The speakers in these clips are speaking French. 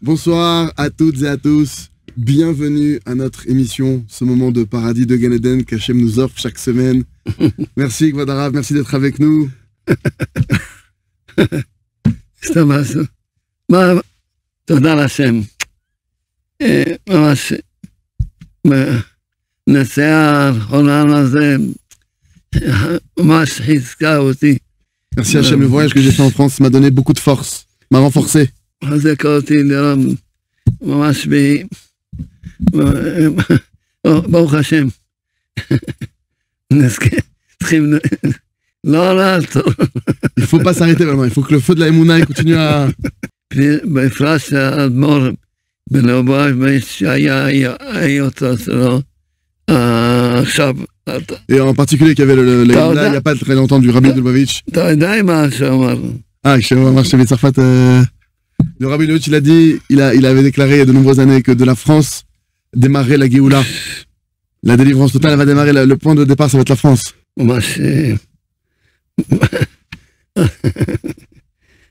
Bonsoir à toutes et à tous. Bienvenue à notre émission, ce moment de paradis de Gan Eden qu'Hachem nous offre chaque semaine. Merci Kvad Harav, merci d'être avec nous. תודה להשם. ממש בנסיעה האחרונה הזה ממש חיזקה אותי. Merci Hachem, le voyage que j'ai fait en France m'a donné beaucoup de force, m'a renforcé. חזקה אותי לראות ממש ברוך השם. צריכים לא לעצור. Il faut pas s'arrêter vraiment, il faut que le feu de la Emouna continue à... בפרט שהאדמו"ר בלובביץ' שהיה אותו שלו עכשיו. Et en particulier qu'il y avait le il n'y a pas très longtemps du Rabbi Lubavitch. אתה יודע מה שאמר. Le Rabbi Lubavitch, il a dit, il avait déclaré il y a de nombreuses années que de la France démarrait la Géoula. La délivrance totale elle va démarrer, le point de départ ça va être la France. ממש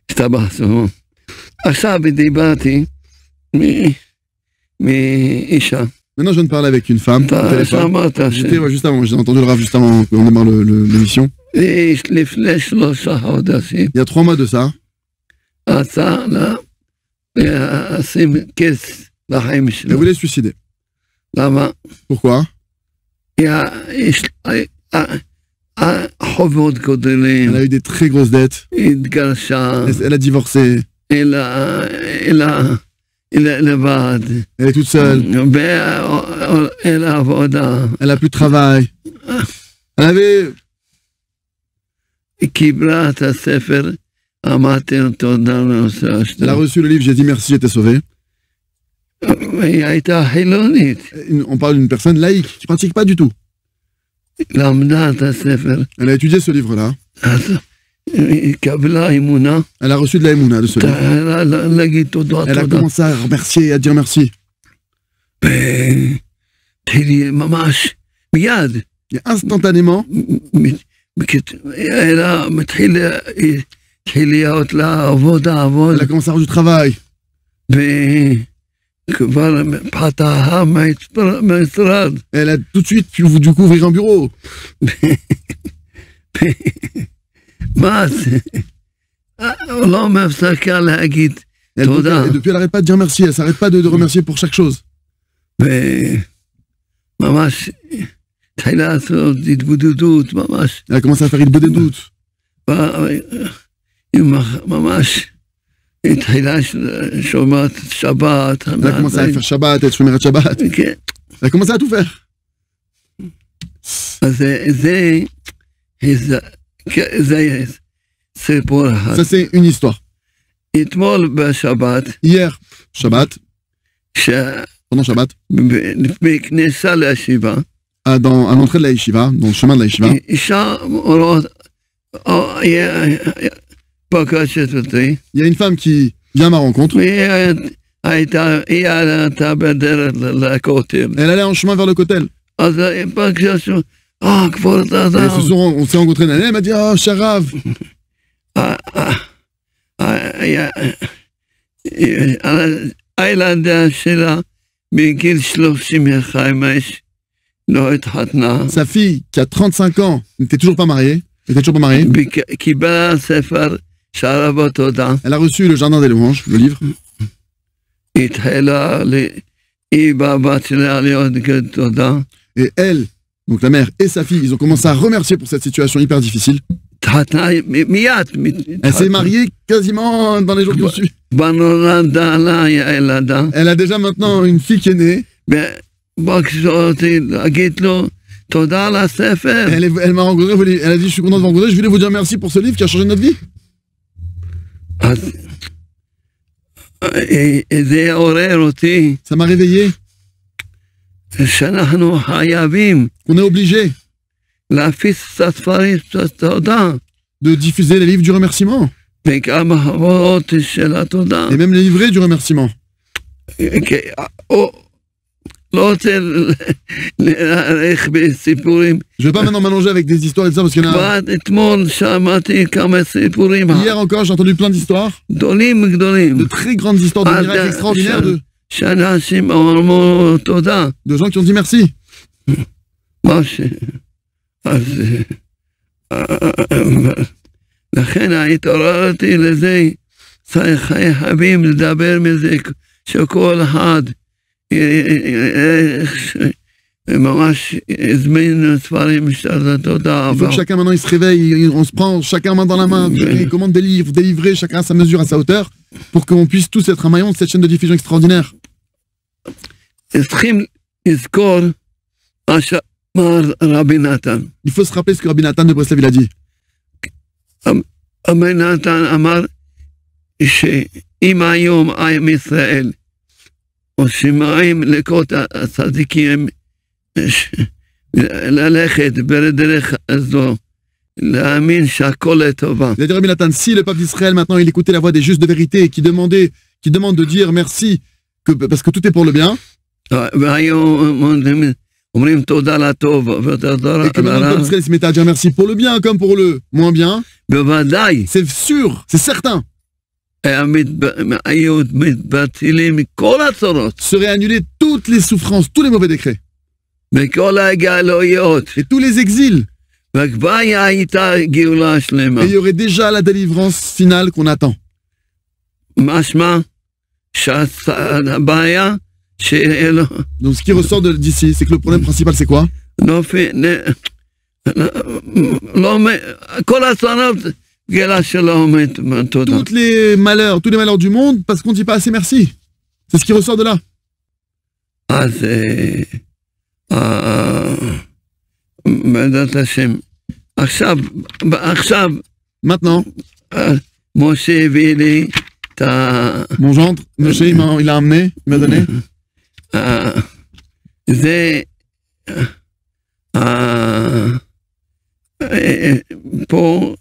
השתבחנו. עכשיו דיברתי מאישה. Maintenant, je viens de parler avec une femme. J'étais juste avant, j'ai entendu le Rav juste avant qu'on démarre l'émission. Il y a 3 mois de ça. Elle voulait se suicider. Pourquoi? Elle a eu des très grosses dettes. Elle a divorcé. Elle est toute seule. Elle a plus de travail. Elle avait... Elle a reçu le livre, j'ai dit merci, j'étais sauvé. On parle d'une personne laïque, qui ne pratique pas du tout. Elle a étudié ce livre-là. Elle a reçu de la Emouna de ce livre. Elle a commencé à remercier et à dire merci. Et instantanément, elle a commencé à avoir du travail. Elle a tout de suite pu du coup ouvrir un bureau. Depuis, elle n'arrête pas de dire merci, elle ne s'arrête pas de remercier pour chaque chose. Elle a commencé à faire une bonne doute. Elle a commencé à faire Shabbat, être Shomerat Shabbat. Elle a commencé à tout faire. Ça, c'est une histoire. Hier, Shabbat, pendant Shabbat, à l'entrée de la Yeshiva, dans le chemin de la Yeshiva, il y a une femme qui vient à ma rencontre. Elle allait en chemin vers le Kotel. On s'est rencontrés. Elle m'a dit, oh, cher Rav. Sa fille, qui a 35 ans, n'était toujours pas mariée. Elle a reçu le Jardin des Louanges, le livre. Et elle, donc la mère et sa fille, ils ont commencé à remercier pour cette situation hyper difficile. Elle s'est mariée quasiment dans les jours qui ont suivi. Elle a déjà maintenant une fille qui est née. Elle m'a rencontré, elle a dit je suis content de vous rencontrer, je voulais vous dire merci pour ce livre qui a changé notre vie. Ça m'a réveillé. On est obligé de diffuser les livres du remerciement. Et même les livrets du remerciement. לא רוצה להאריך בסיפורים. Je vais pas maintenant m'allonger avec des histoires et tout ça parce qu'il y en a. כבר אתמול שמעתי כמה סיפורים Hier encore, j'ai entendu plein d'histoires, גדולים גדולים. de très grandes histoires de miracles extraordinaires שאנשים אמרו תודה. de gens qui ont dit merci. אז לכן התעוררתי לזה, חייבים לדבר מזה, שכל אחד ממש הזמין ספרים של התודה. Il faut que chacun maintenant il se réveille, on se prend chacun main dans la main, chacun il commande des livres, délivrer chacun à sa mesure, à sa hauteur, pour qu'on puisse tous être un maillon de cette chaîne de diffusion extraordinaire. צריכים לזכור מה שאמר רבי נתן. Il faut se rappeler ce que Rabbi Nathan de Breslev il a dit. רבי נתן אמר שאם היום עם ישראל ושמעים לקרות הצדיקים ללכת בדרך הזו, להאמין שהכל לטובה. Il a dit Rabbi Nathan, si le peuple d'Israël maintenant il écoutait la voix des justes de vérité et qui demande de dire merci parce que tout est pour le bien. אומרים תודה לטוב ותודה Et que maintenant le לרע, peuple d'Israël se mettait à dire merci pour le bien comme pour le moins bien. בוודאי C'est sûr, c'est certain. היו מתבטלים מכל הצורות, Seraient annulées toutes les souffrances, tous les mauvais décrets מכל הגלויות, et tous les exils. וכבר הייתה גאולה שלמה. Et il y aurait déjà la délivrance finale qu'on attend. משמע שהבעיה שאלו Donc ce qui ressort d'ici, c'est que le problème principal c'est quoi? כל הצרות גאולה שלא עומד תודה. Tous les malheurs du monde parce qu'on ne dit pas assez merci. C'est ce qui ressort de là. אז בעזרת השם, עכשיו Maintenant, משה הביא לי את mon gendre, Moshe, il a amené, il m'a donné. זה פה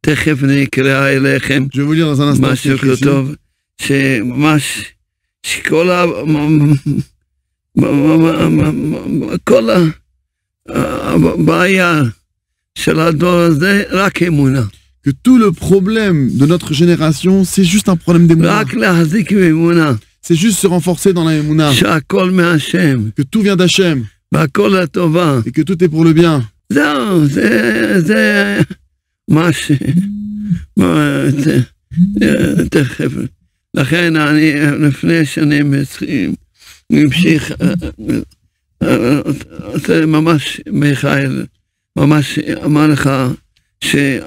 תכף נקרא אליכם Je vais vous lire dans un instant. משהו כתוב שממש שכל כל הבעיה של הדור הזה רק אמונה, Que tout le problème de notre génération, c'est juste un problème d'émouna. רק להחזיק באמונה, C'est juste se renforcer dans la émouna. שהכל מהשם Que tout vient d'Hachem והכל לטובה. et que tout est pour le bien. זהו, זה מה ש... תכף. לכן אני, לפני שאני ממשיך, ממש, מיכאל, ממש אמר לך שאי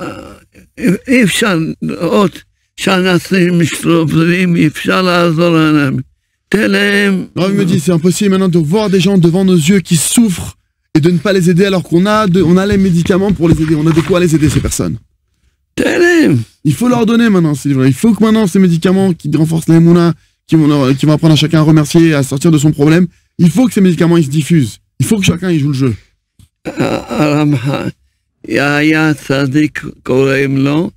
אפשר לראות שאנשים מסתובבים, אי אפשר לעזור להם. תן להם... Non, il me dit, c'est impossible maintenant de voir des gens devant nos yeux qui souffrent et de ne pas les aider alors qu'on a les médicaments pour les aider. On a de quoi les aider, ces personnes. תן להם. Il faut leur donner maintenant, c'est vrai. Il faut que maintenant ces médicaments qui renforcent les mouna, qui vont apprendre à chacun à remercier et à sortir de son problème, il faut que ces médicaments ils se diffusent. Il faut que chacun il joue le jeu. היה צדיק קוראים לו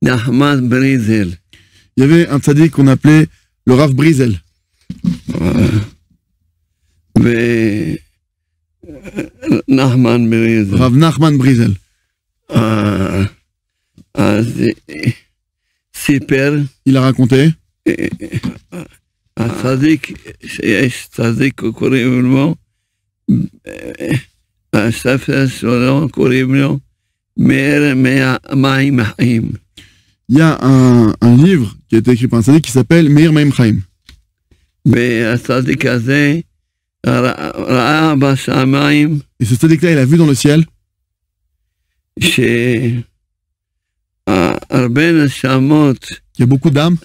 נחמן בריזל. Il y avait un tzaddik qu'on appelait le Rav Brizel. נחמן בריזל. Rav Nachman Brizel. אז סיפר, Il a raconté הצדיק, שיש צדיק קוראים לו, הספר שלו קוראים לו מאר מים החיים. il y a un livre qui a été écrit par un tzaddik qui s'appelle Meir Maim Chaim. והצדיק הזה ראה בשמיים Et ce tzaddik-là, il a vu dans le ciel שהרבה נשמות qu'il y a beaucoup d'âmes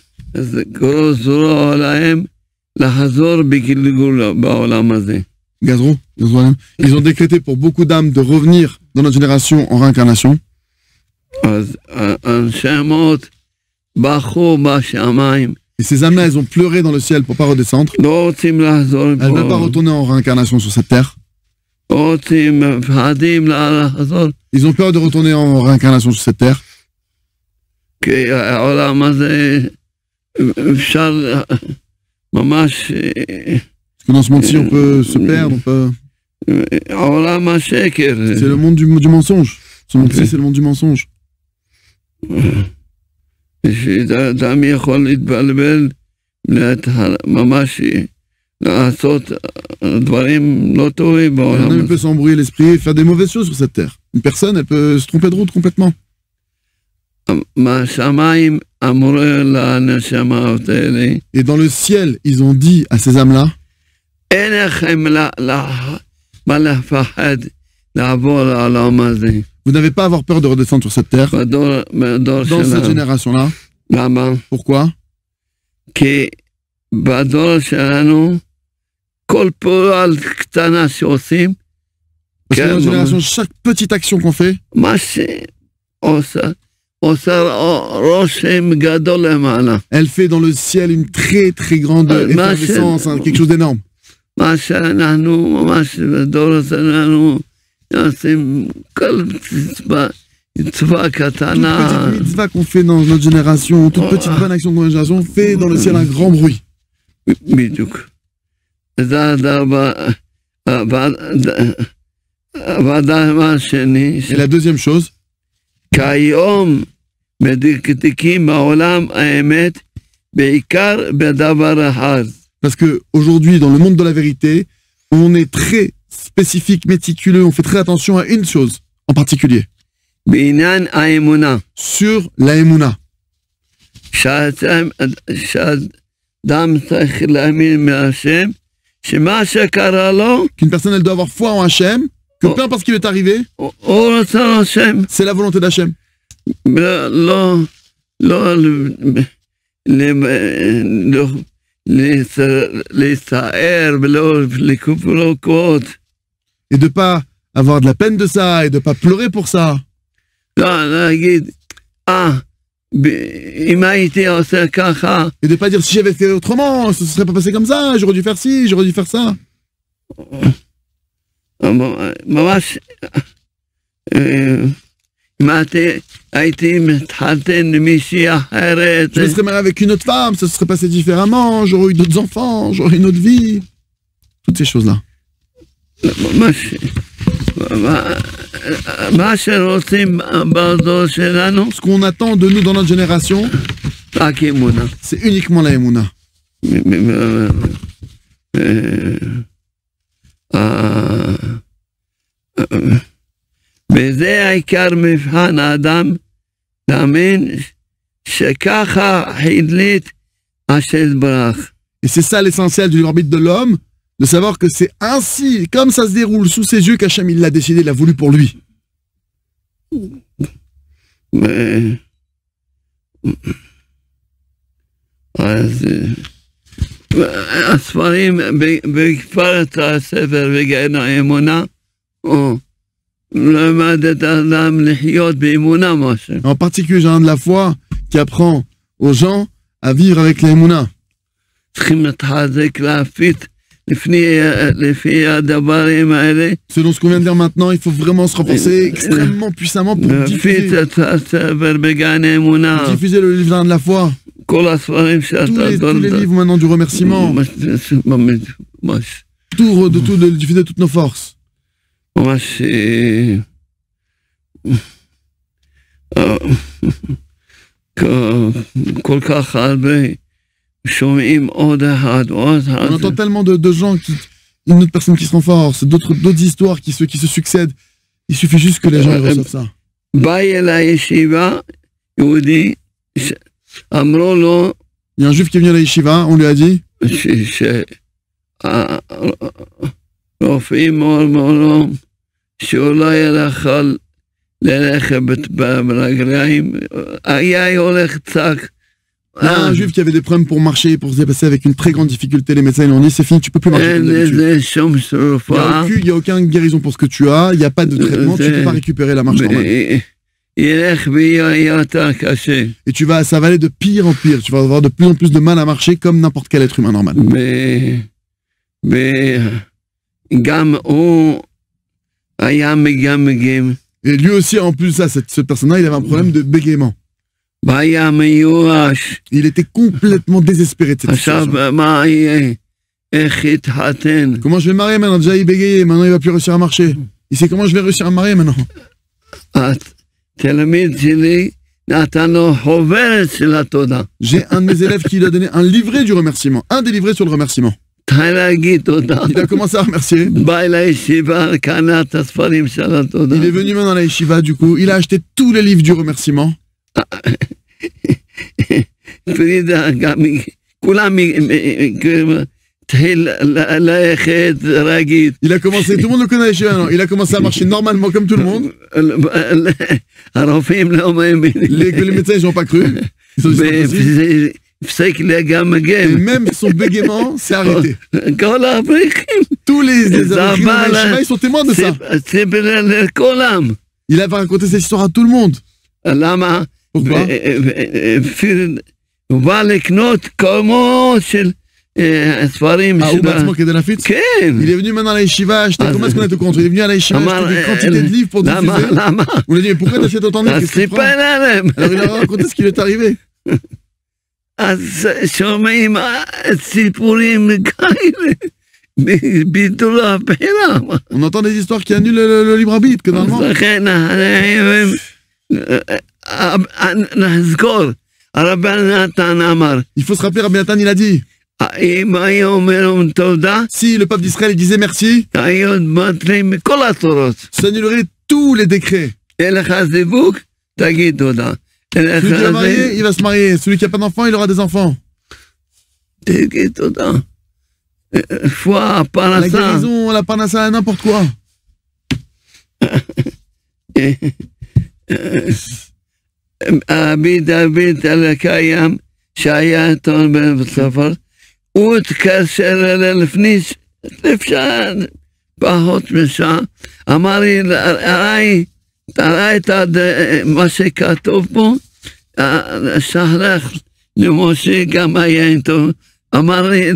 גרוזרו להם לחזור בגלגול בעולם הזה. Gazro, ils ont décrété pour beaucoup d'âmes de revenir dans notre génération en réincarnation. אז הנשמות בכו בשמיים, Et ces âmes-là, elles ont pleuré dans le ciel pour pas redescendre. לא רוצים לחזור Elles ne veulent pas פה, retourner en réincarnation sur cette terre. לא רוצים, מפחדים לחזור, Ils ont peur de retourner en réincarnation sur cette terre. כי העולם הזה אפשר ממש, Parce que dans ce monde-ci, on peut se perdre, on peut... עולם השקר. C'est le monde du mensonge. Ce monde-ci, c'est le monde du mensonge. שאדם יכול להתבלבל, ממש לעשות דברים לא טובים Un בעולם homme הזה. peut s'embrouiller l'esprit et faire des mauvaises choses sur cette terre. Une personne, elle peut se tromper de route complètement. מהשמיים אמרו לנשמות האלה, Et dans le ciel, ils ont dit à ces âmes-là, אין לכם מה לפחד לעבור לעולם הזה. vous n'avez pas à avoir peur de redescendre sur cette terre. בדור Dans cette שלנו. génération-là. למה? Pourquoi? כי בדור שלנו, כל פעולה קטנה שעושים, Parce que dans כן, la génération, chaque petite action qu'on fait, מה שעושה רושם גדול למעלה. elle fait dans le ciel une très très grande effervescence, hein, quelque chose d'énorme. מה שאנחנו ממש בדור שלנו עושים כל מצווה קטנה. Toute petite mitzvah qu'on fait dans notre génération, toute petite bonne action dans notre génération, fait dans le ciel un grand bruit. בדיוק. זה הדבר השני, Et la deuxième chose, כיום מדקדקים בעולם האמת בעיקר בדבר אחד. parce que aujourd'hui, dans le monde de la vérité, on est très spécifique, méticuleux, on fait très attention à une chose en particulier, בעניין האמונה. sur la émouna. שאדם צריך להאמין מהשם, שמה שקרה לו, Qu'une personne, elle doit avoir foi en Hachem, que peu importe ce qui lui est arrivé, הוא רצה השם. c'est la volonté d'Hachem. לא להצטער ולא לקופות. Et de pas avoir de la peine de ça, et de pas pleurer pour ça. לא, להגיד, אם הייתי עושה ככה, Et de pas dire si j'avais fait autrement, ça se serait pas passé comme ça, j'aurais dû faire ci, j'aurais dû faire ça. ממש, אם הייתי מתחתן עם מישהי אחרת, Je me serais marié avec une autre femme, ça se serait passé différemment, j'aurais eu d'autres enfants, j'aurais une autre vie. Toutes ces choses-là. מה שרוצים בדור שלנו, Ce qu'on attend de nous dans notre génération, רק אמונה. c'est uniquement la émouna. וזה העיקר מבחן האדם, להאמין שככה החליט השם יתברך. Et c'est ça l'essentiel du libre arbitre de l'homme, de savoir que c'est ainsi, comme ça se déroule sous ses yeux, qu'Hachem il l'a décidé, il l'a voulu pour lui. אז הספרים בכפרת הספר וגן האמונה, או למד את האדם לחיות באמונה משהו. En particulier, j'ai un de la foi qui apprend aux gens à vivre avec la émouna. צריכים להתחזק להפיץ לפי הדברים האלה, Selon ce qu'on vient de dire maintenant, il faut vraiment se renforcer extrêmement puissamment pour להפיץ את הספר בגן האמונה, diffuser le livre de la foi. כל הספרים Tous שאתה les livres maintenant du remerciement. ממש Tout, de diffuser toutes nos forces. ממש כל כך הרבה שומעים עוד אחד, עוד אחד. On entend tellement de gens une autre personne qui se renforce, d'autres histoires qui se succèdent. Il suffit juste que les gens ils reçoivent ça. בא אל הישיבה יהודי, אמרו לו Il y a un juif qui est venu à la yeshiva, on lui a dit רופאים אמרו לו שאולי יכול ללכת ברגליים, היה הולך צעק. Il y a un juif qui avait des problèmes pour marcher, pour se déplacer avec une très grande difficulté. Les médecins lui ont dit c'est fini, tu peux plus marcher comme d'habitude. Il n'y a aucune guérison pour ce que tu as, il n'y a pas de traitement, tu ne peux pas récupérer la marche normale. Et ça va aller de pire en pire, tu vas avoir de plus en plus de mal à marcher comme n'importe quel être humain normal. Et lui aussi, en plus de ça, cette personne-là, il avait un problème de bégaiement. Il était complètement désespéré de cette situation. Comment je vais marier maintenant? Déjà il bégayait, maintenant il va plus réussir à marcher. Il sait comment je vais réussir à marier maintenant. J'ai un de mes élèves qui lui a donné un livret du remerciement, un des livrets sur le remerciement. Il a commencé à remercier. Il est venu maintenant à la yeshiva, du coup, il a acheté tous les livres du remerciement. Il a commencé, tout le monde le connaît, non? Il a commencé à marcher normalement comme tout le monde. Les médecins, ils n'ont pas cru. Et même son bégaiement s'est arrêté. Tous les abrichim, ils sont témoins de ça. Il avait raconté cette histoire à tout le monde. Pourquoi? Il est venu maintenant à la yeshiva acheter. Comment est-ce qu'on est au contre? Il est venu à la yeshiva acheter des quantités de livres pour diffuser. On lui a dit, mais pourquoi tu achètes autant de livres? Qu'est-ce que tu prends? Alors il a raconté ce qui lui est arrivé. On entend des histoires qui annulent le libre arbitre, que normalement. Il faut se rappeler, Rabbi Nathan, il a dit, si le peuple d'Israël il disait merci, ça annulerait tous les décrets. Celui qui est marié, il va se marier. Celui qui n'a pas d'enfant, il aura des enfants. La guérison, la parnassa, n'importe quoi. David al-Kayam, שהיה טון בספר, הוא התקשר אליי לפני שעה, פחות משעה, אמר לי, ראית מה שכתוב פה? שלח למשה גם היה איתו, אמר לי,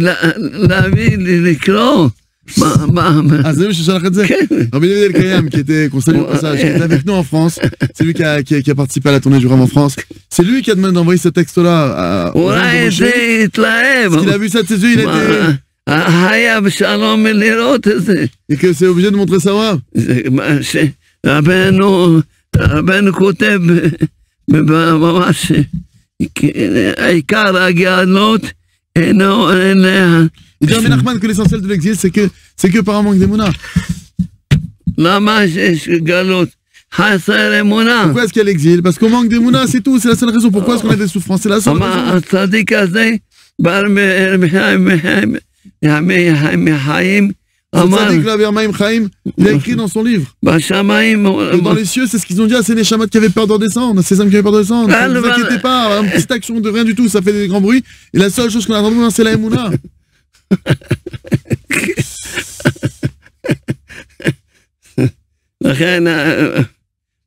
להביא לי לקרוא. Ah, c'est lui qui a dit. Rabbi David El-Kayam, qui était conseiller au passage, qui était avec nous en France, c'est lui qui a participé à la tournée du Rav en France. C'est lui qui a demandé d'envoyer ce texte-là au Rav de Moshe. Parce qu'il a vu ça de ses yeux, il était. Et que c'est obligé de montrer ça au Rav. רבנו כותב ממש עיקר הגאלות אינו אליה. Il dit à Menachman que l'essentiel de l'exil, c'est que par un manque d'émouna. Pourquoi est-ce qu'il y a l'exil? Parce qu'on manque d'émouna, c'est tout, c'est la seule raison. Pourquoi est-ce qu'on a des souffrances? C'est la seule raison. Il a écrit dans son livre. Dans les cieux, c'est ce qu'ils ont dit à ces Neshamot qui avaient peur d'en descendre, ces âmes qui avaient peur de descendre. Ne vous inquiétez pas, une petite action de rien du tout, ça fait des grands bruits. Et la seule chose qu'on a entendu, c'est la émouna. לכן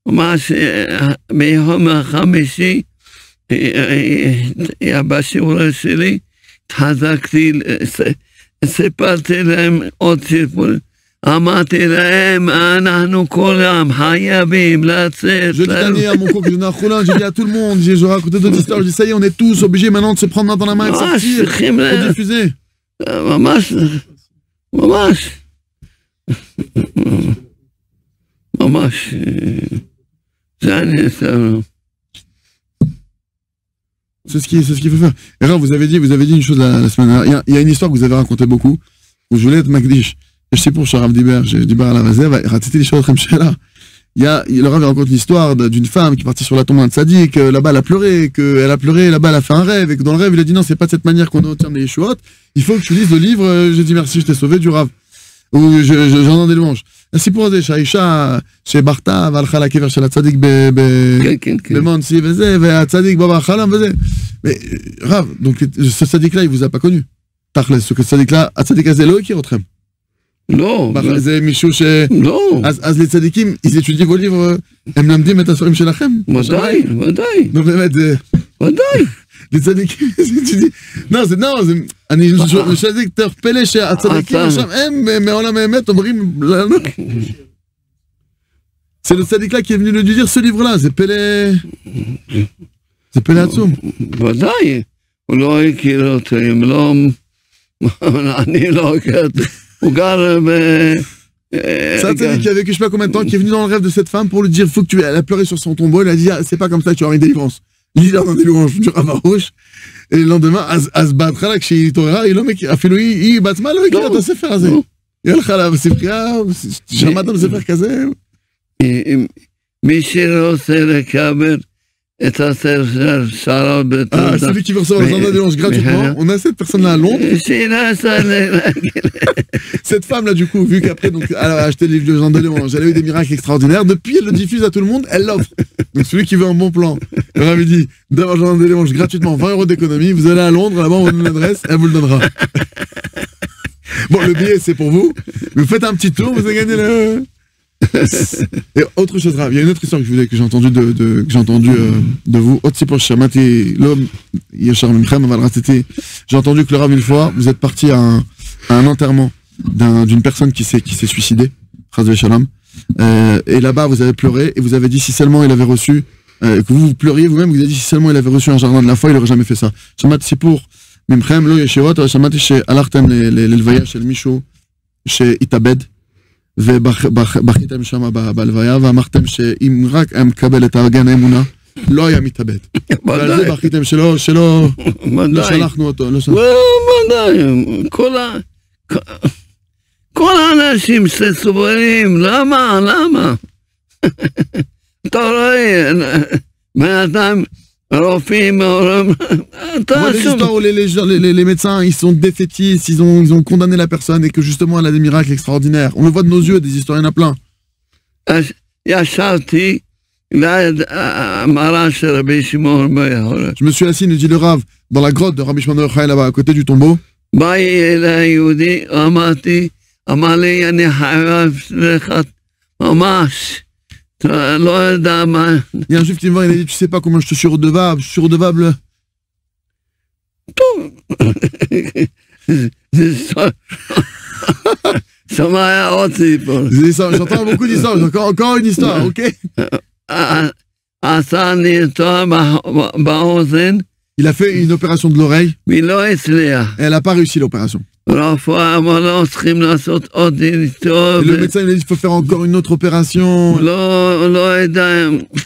ממש ביום החמישי בשיעור שלי התחזקתי, סיפרתי להם עוד סיפור, אמרתי להם אנחנו כולם חייבים לצאת. Je dis à mon cours que je donne à Choulin, j'ai dit à tout le monde, j'ai raconté d'autres histoires, je dis ça y est, on est tous obligés maintenant de se prendre dans la main et de sortir pour diffuser. ממש, ממש, ממש, זה אני אעשה. C'est ce qu'il faut faire. Et là, vous avez dit une chose la semaine dernière. Il y a une histoire que vous avez racontée beaucoup, où je voulais être Magdish. Et je sais pour Sharav Diber, j'ai Diber à la Vazev, ratité les choses comme là. Le Rav raconte l'histoire d'une femme qui est partie sur la tombe d'un tzaddik, là-bas elle a pleuré, là-bas elle a fait un rêve, et que dans le rêve il a dit non, c'est pas de cette manière qu'on obtient les Yeshuot, il faut que tu lises le livre, j'ai dit merci, je t'ai sauvé du Rav. Ou j'en ai des louanges. C'est pour ça, שהאישה שברתה והלכה לקבר של הצדיק במונסי וזה, והצדיק בא בחלום וזה. Mais Rav, donc ce tzaddik-là, il vous a pas connu. תכלס, ce tzaddik-là, הצדיק הזה לא הכיר אתכם. לא. זה מישהו ש... לא. אז לצדיקים, ils étudient vos livres, הם למדים את הספרים שלכם? ודאי, ודאי. נו באמת, זה... ודאי. לצדיקים, זה... אני שואלתי תוך פלא שהצדיקים עכשיו, הם מעולם האמת אומרים לנו... C'est le tzaddik là qui est venu lui dire ce livre-là, c'est Pélé... זה פלא עצום. ודאי, הוא לא הכיר אותי, אני לא הכרתי, הוא גר Ça, qui a vécu je sais pas combien de temps, qui est venu dans le rêve de cette femme pour lui dire, faut que elle a pleuré sur son tombeau, il a dit, c'est pas comme ça que tu auras une délivrance. Il a dans des louanges du Ravarouche, et le lendemain, בהתחלה כשהיא התעוררה, היא לא מכירה, אפילו היא בעצמה לא הכירה את הספר הזה. היא הלכה לה בספרייה, שמעת בספר כזה? מי שרוצה לקבל את הספר שרה בתודה. celui qui veut recevoir le journal des louanges gratuitement, on a cette personne-là à Londres. Cette femme-là, du coup, vu qu'après, donc, elle a acheté le livre de journal des louanges, elle a eu des miracles extraordinaires, depuis elle le diffuse à tout le monde, elle l'offre. Donc celui qui veut un bon plan, elle avait dit d'avoir le journal des louanges gratuitement, 20 € d'économie, vous allez à Londres, là-bas on vous donne l'adresse, elle vous le donnera. Bon, le billet c'est pour vous, mais vous faites un petit tour, vous avez gagné le... Et autre chose grave, il y a une autre histoire que j'ai entendue de vous. J'ai entendu que le Rav, une fois, vous êtes parti à un enterrement d'une personne qui s'est suicidée, et là-bas vous avez pleuré et vous avez dit si seulement il avait reçu, que vous pleuriez vous-même, vous avez dit si seulement il avait reçu un jardin de la foi, il n'aurait jamais fait ça. ממכם לא ישירות, אבל שמעתי שהלכתם ללוויה של מישהו שהתאבד ובכיתם שם בלוויה ואמרתם שאם רק היה מקבל את הגן האמונה לא היה מתאבד. ועל זה בכיתם שלא שלחנו אותו. כל האנשים שסובלים, למה? אתה רואה, בינתיים רופאים, des histoires où les médecins ils sont défaitistes, ils ont condamné la personne et que justement elle a des miracles extraordinaires. On le voit de nos yeux, des histoires, il y en a plein. Je me suis assis, nous dit le Rav, dans la grotte de Rabbi Shimon bar Yochai là-bas, à côté du tombeau. Il y a un juif qui me voit, il a dit, tu sais pas comment je te suis redevable. J'entends beaucoup d'histoires, encore une histoire, ok? Il a fait une opération de l'oreille, et elle n'a pas réussi l'opération. Et le médecin il a dit qu'il faut faire encore une autre opération.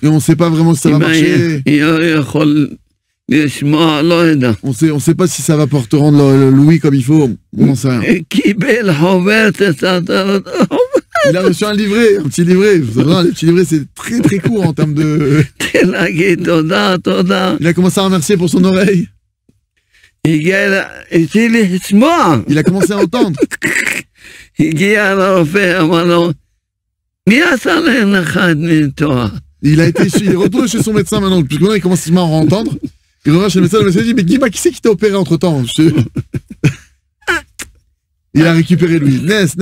Et on ne sait pas vraiment si ça va marcher. On sait pas si ça va te rendre l'ouïe comme il faut. On n'en sait rien. Il a reçu un livret, un petit livret. Vous savez, les petits livrets, c'est très très court en termes de... Il a commencé à remercier pour son oreille. Il a commencé à entendre. Il est retourné chez son médecin maintenant, puisque maintenant il commence à entendre. Il revient chez le médecin dit, mais dis-moi, qui c'est qui t'a opéré entre temps? Il a récupéré lui. Ness.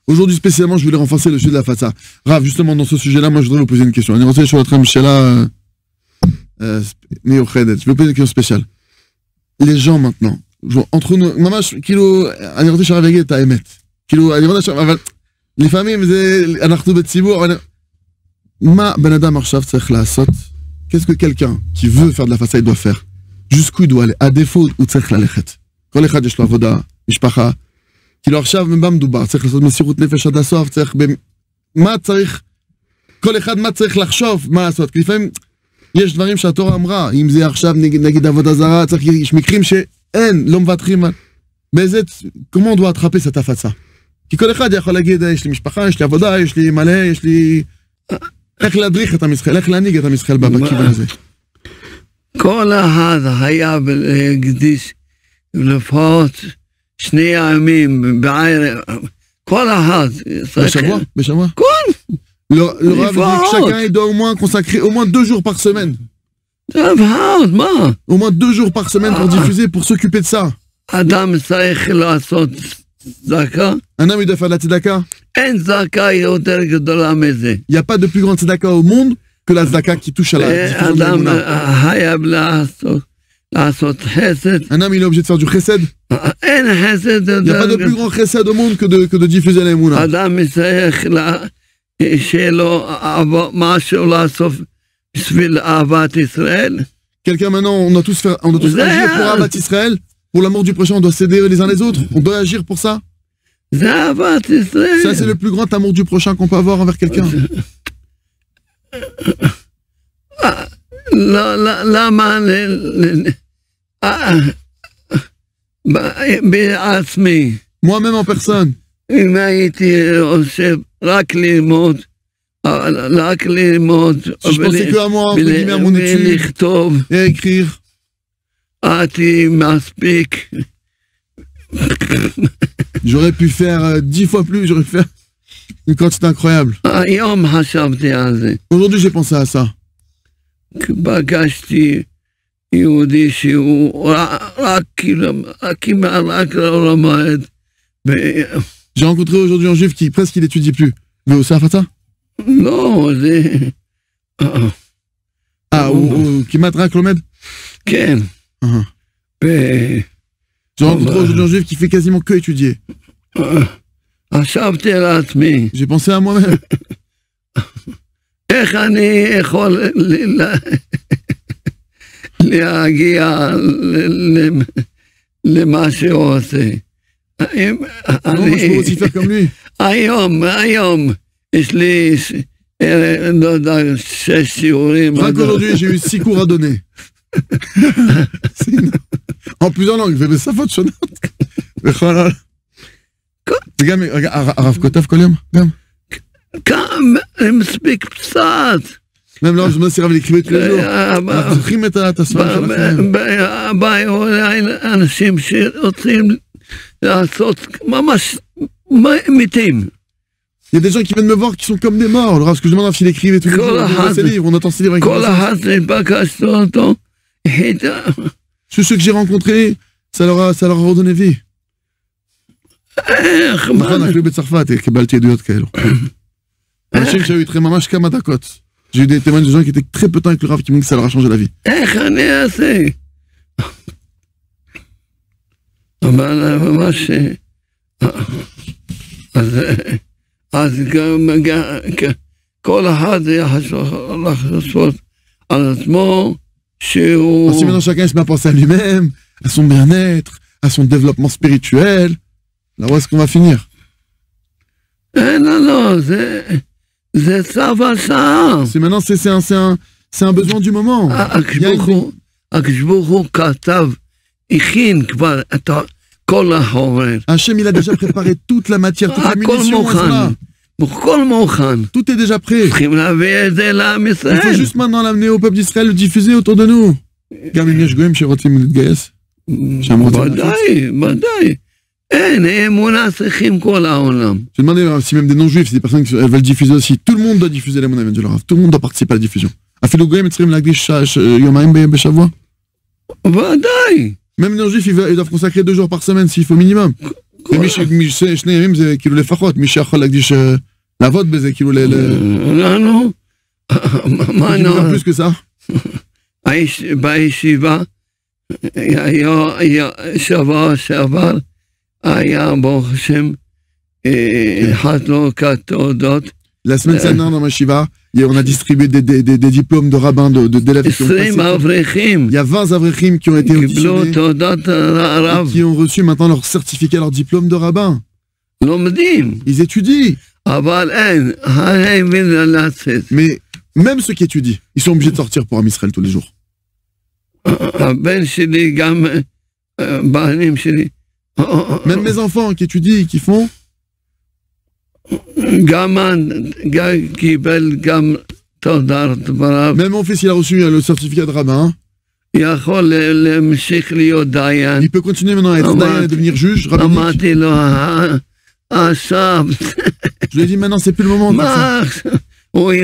Aujourd'hui spécialement, je voulais renforcer le sujet de la fatsa. Rav, justement dans ce sujet-là, moi je voudrais vous poser une question. Je vais vous poser une question spéciale. Les gens maintenant, entre nous, les familles, qu'est-ce que quelqu'un qui veut faire de la fatsa il doit faire? Jusqu'où il doit aller? À défaut ou tzarich lalechet? כל אחד יש לו עבודה, משפחה, כאילו עכשיו במה מדובר? צריך לעשות מסירות נפש עד הסוף, מה צריך, כל אחד מה צריך לחשוב, מה לעשות? כי לפעמים יש דברים שהתורה אמרה, אם זה עכשיו נגיד עבודה זרה, יש מקרים שאין, לא מוותרים על... באיזה, comment on doit attraper cette הפצה? כי כל אחד יכול להגיד, יש לי משפחה, יש לי עבודה, יש לי מלא, יש לי... איך להדריך את המסחל, איך להנהיג את המסחל בכיוון הזה? כל אחד היה להקדיש לפחות 2 ימים בערב, כל אחד. בשבוע? כל. Le Rav dit que chacun il doit au moins consacrer au moins 2 jours par semaine. Au moins 2 jours par semaine pour diffuser, pour s'occuper de ça. Un homme il doit faire de la tzedaka. Il n'y a pas de plus grande tzedaka au monde que la tzedaka qui touche à la diffusion de Un homme, il est obligé de faire du chesed. Il n'y a pas de plus grand chesed au monde que de diffuser la émouna. Quelqu'un maintenant, on doit tous agir pour Ahavat Israël, pour l'amour du prochain, on doit s'aider les uns les autres, on doit agir pour ça. Ça, c'est le plus grand amour du prochain qu'on peut avoir envers quelqu'un. Moi-même en personne. Si je pensais que à moi, entre guillemets, à mon étude, et à écrire. J'aurais pu faire 10 fois plus, j'aurais pu faire une quantité incroyable. Aujourd'hui, j'ai pensé à ça. J'ai rencontré aujourd'hui un juif qui presque il n'étudie plus. Mais au Safata? Non, ou qui m'attraque le Ken. J'ai rencontré aujourd'hui un juif qui fait quasiment que étudier. J'ai pensé à moi-même. למה שהוא עושה. היום יש לי, לא יודע, 6 שיעורים. Rien qu'aujourd'hui, j'ai eu 6 cours à donner. En plusieurs langues, ובשפות שונות. וגם הרב כותב כל יום, גם. גם, מספיק קצת. même là, je me suis écrit tous les jours. אנחנו זוכרים את הספרים שלכם. הבעיה אולי אנשים שרוצים לעשות ממש מתים. Il y a des gens qui viennent me voir qui sont comme des morts. Alors, ce que je demande s'il écrivait tous les jours, ses livres, on attend ses livres avec tous ceux que j'ai rencontrés, ça leur a redonné vie. J'ai eu des témoins de gens qui étaient très peu de temps avec le Rav qui m'ont dit que ça leur a changé la vie. אז כל אחד לחשוב על עצמו שהוא... Si maintenant chacun se met à penser à lui-même, à son bien-être, à son développement spirituel, là où est-ce qu'on va finir? Non, c'est ça va ça. C'est maintenant, c'est un besoin du moment. הקדוש ברוך הוא כתב, הכין כבר את כל החומר. Hachem, il a déjà préparé toute la matière, toute la munition. Tout est déjà prêt. Il faut juste maintenant l'amener au peuple d'Israël, le diffuser autour de nous. גם אם יש גויים שרוצים להתגייס. ודאי. אין, אמונה צריכים כל העולם. Je demandais si même des non-juifs, si des personnes qui veulent diffuser aussi, tout le monde doit diffuser l'émouna de leur Rav. Tout le monde doit participer à la diffusion. אפילו גויים צריכים להקדיש יומיים בשבוע. ודאי. Même les non-juifs, ils doivent consacrer 2 jours par semaine s'il faut minimum. שני ימים זה כאילו לפחות, מי שיכול להקדיש לעבוד בזה, כאילו לנו? מה נו? plus que ça. בישיבה, שבוע שעבר, היה ברוך השם, חלוקת תעודות. La semaine dernière dans ma shiva, on a distribué des diplômes de rabbins, d'élèves qui ont passé. Il y a 20 avrechim qui ont été auditionnés, qui ont reçu maintenant leur certificat, leur diplôme de rabbin. Ils étudient. Mais même ceux qui étudient, ils sont obligés de sortir pour Am Israël tous les jours. Même mes enfants qui étudient, qui font. Même mon fils, il a reçu le certificat de rabbin. Il peut continuer maintenant à être dayan et devenir juge rabbinique. Je lui ai dit maintenant, c'est plus le moment. Il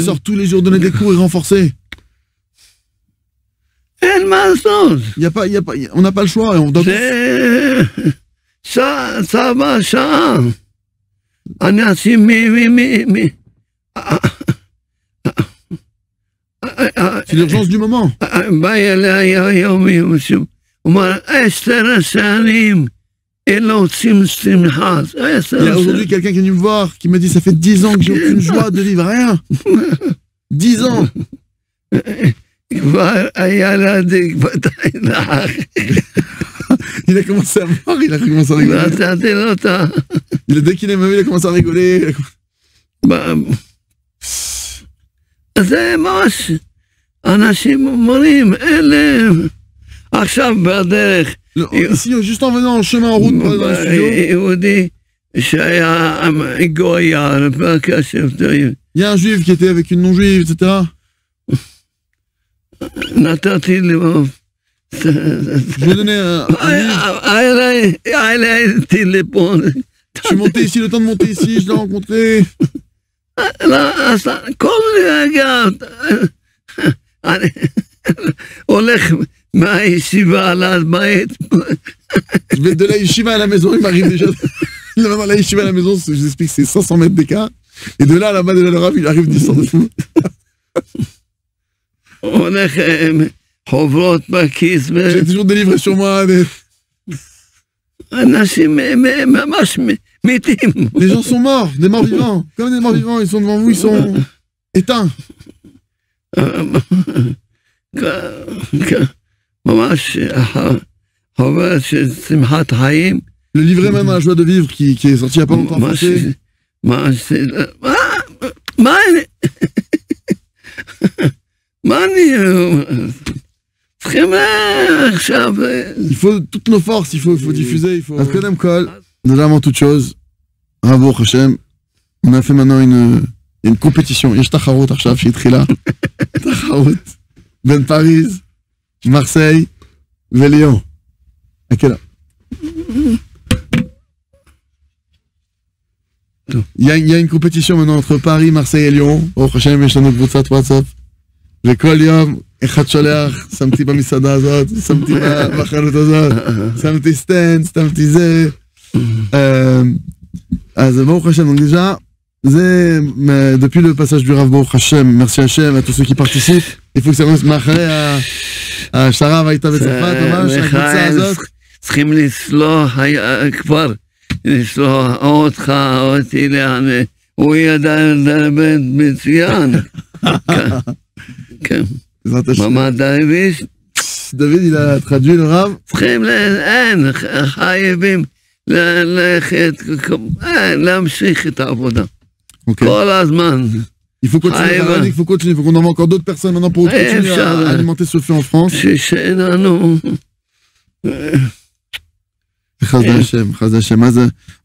sort tous les jours donner des cours et renforcer. On n'a pas le choix. On doit... צבא שעה, אנשים C'est l'urgence du moment. Il y a aujourd'hui quelqu'un qui est venu me voir, qui m'a dit ça fait 10 ans que j'ai aucune joie de vivre, rien. 10 ans. Il a commencé à voir, il a commencé à rigoler. Dès qu'il est venu, il a commencé à rigoler. Ici, juste en venant en chemin en route dans le studio, il y a un juif qui était avec une non-juive, etc. Je vais donner je suis monté ici, le temps de monter ici, je l'ai rencontré. Je vais de la yeshiva à la maison, il m'arrive déjà. Dans la yeshiva à la maison, je vous explique, c'est 500 mètres d'écart. Et de là, là-bas, de la rave, il arrive 10 ans de fou. J'ai toujours des livres sur moi. Les gens sont morts, des morts vivants. Comme des morts vivants, ils sont devant vous, ils sont éteints. Le livret même La joie de vivre qui est sorti il n'y a pas longtemps en français. Il faut toutes nos forces, il faut diffuser, il faut... Kadam Kol, déjà avant toute chose, bravo Hachem, on a fait maintenant une compétition, Yesh Tacharot Arshav Shitrila, Tacharot, Ben Paris, Marseille, Lyon. À quelle heure? Il y a une compétition maintenant entre Paris, Marseille et Lyon. Oh Hachem, יש לנו קבוצת וואטסאפ. וכל יום אחד שולח, שמתי במסעדה הזאת, שמתי בחנות הזאת, שמתי סטנד, שמתי זה. אז ברוך השם, donc déjà, depuis le passage du Rav Baruch Hashem, merci Hashem à tous ceux qui participent. Il faut que ça reste מאחרי השרב הייתה בצרפת, ממש, הקבוצה הזאת. צריכים לסלוח כבר, לסלוח אותך, אותי, הוא ידע לדבר מצוין. כן. Maman David, il a traduit le Rav. Il faut continuer, il faut qu'on envoie encore d'autres personnes maintenant pour continuer à alimenter ce feu en France. En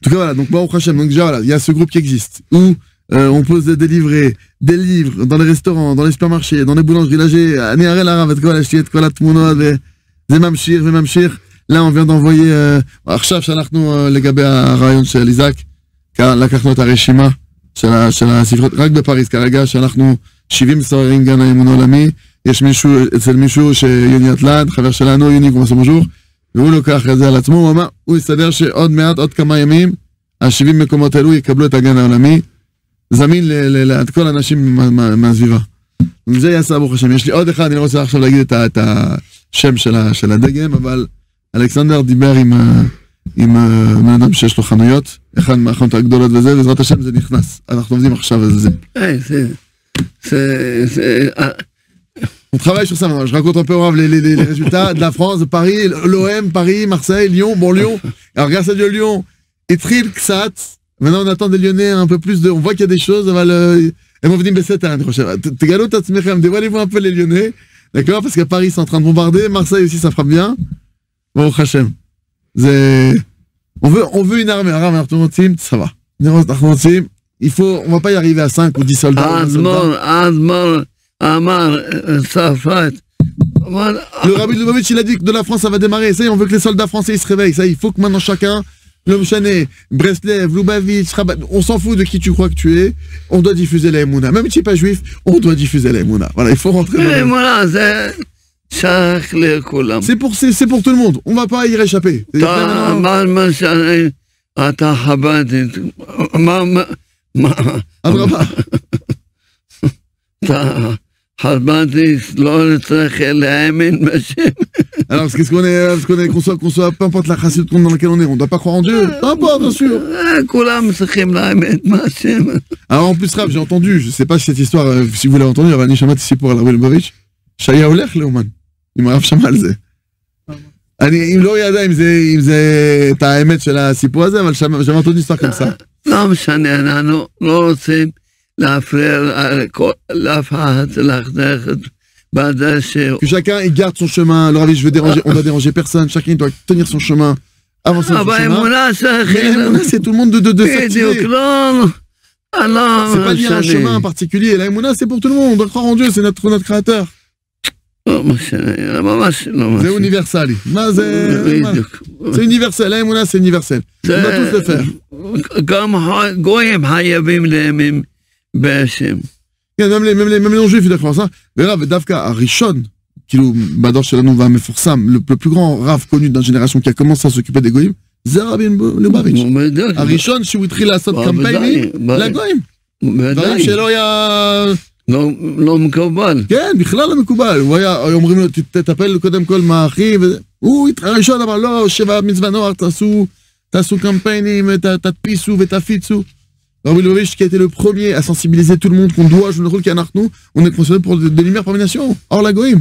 tout cas, voilà, donc Baruch Hashem, donc déjà, voilà, il y a ce groupe qui existe, où on pose des livres dans les restaurants, dans les supermarchés, dans les boulangeries. Là, j'ai Néarel Arav, et la Chiet, la Tmouna, Zemamshir. Là, on vient d'envoyer, Arshav, Shalachnu, les gabé à Rayon chez Isaac, car la carte à Reshima, chez la Sifrot, Rak de Paris, Karaga, Shalachnu, Shivim, Sorin, Gana, Immunolami, Yesh Mishu, Etzel Mishu, chez Yoni Atlad, Chaver Shalano, Yoni, comment c'est bonjour. והוא לוקח את זה על עצמו, הוא אמר, הוא יסתדר שעוד מעט, עוד כמה ימים, ה-70 מקומות האלו יקבלו את הגן העולמי, זמין לכל האנשים מהסביבה. זה יעשה ברוך השם. יש לי עוד אחד, אני לא רוצה עכשיו להגיד את השם של הדגם, אבל אלכסנדר דיבר עם בן אדם שיש לו חנויות, אחד מהחנות הגדולות וזה, בעזרת השם זה נכנס. אנחנו עובדים עכשיו על זה. On travaille sur ça maintenant. Je raconte un peu au Rav les résultats de la France, de Paris, l'OM, Paris, Marseille, Lyon. Bon, Lyon. Alors, grâce à Dieu, Lyon, Etril, Ksat. Maintenant, on attend des Lyonnais un peu plus de. On voit qu'il y a des choses. Et on va venir baisser l'année prochaine. Dévoilez-vous un peu les Lyonnais. D'accord? Parce qu'à Paris, c'est en train de bombarder. Marseille aussi, ça frappe bien. Bon, Hachem. On veut une armée. Arabe, team, ça va. On va pas y arriver à 5 ou 10 soldats. Le Rabbi Lubavitch, il a dit que de la France, ça va démarrer. Ça y est, on veut que les soldats français ils se réveillent. Ça y est, il faut que maintenant chacun, l'homme chané, Breslev, Lubavitch, Rabat, on s'en fout de qui tu crois que tu es. On doit diffuser la Emouna. Même si tu n'es pas juif, on doit diffuser la Emouna. Voilà, il faut rentrer. C'est pour tout le monde. On va pas y réchapper. Alors, qu'on soit, peu importe la chassidut dans laquelle on est, on ne doit pas croire en Dieu. Peu importe, bien sûr. Alors, en plus, Rav, j'ai entendu, je ne sais pas si cette histoire, si vous l'avez entendu, Rav Nishamat ici pour Rav Lubavitch, Shaya Olech, Léoman. Il m'a Rav Shamal, c'est. אם לא ידע אם זה את האמת של הסיפור הזה, אבל שמעת עוד היסטוריה comme ça. לא משנה, אנחנו לא רוצים להפריע לאף אחד ללכת בדרך. Que chacun il garde son chemin. Alors on va déranger personne. Chacun doit tenir son chemin, avancer son chemin. Mais c'est tout le monde de s'activer. C'est pas lié à un chemin particulier. La Emouna, c'est pour tout le monde. On doit croire en Dieu, c'est notre créateur. C'est universel. C'est universel. La Emouna, c'est universel. On doit tous le faire. Même les non-juifs, ils croient ça. Mais Rav Davka, Arishon, Bador Shelanu va Meforsam, le plus grand Rav connu d'une génération qui a commencé à s'occuper des Goïm, c'est Rav Lubavitch. Arishon, שהוא התחיל לעשות קמפיינים לגויים. דברים שלא היה... לא מקובל. כן, בכלל לא מקובל. אומרים לו, תטפל קודם כל מהאחי, הוא הראשון אמר, לא, 7 מצווה נוער, תעשו קמפיינים, תדפיסו ותפיצו. Rabbi Lubavitch qui a été le premier à sensibiliser tout le monde qu'on doit jouer le rôle qu'Anachnou, on est considéré pour des lumières parmi les nations. Or la Goïm.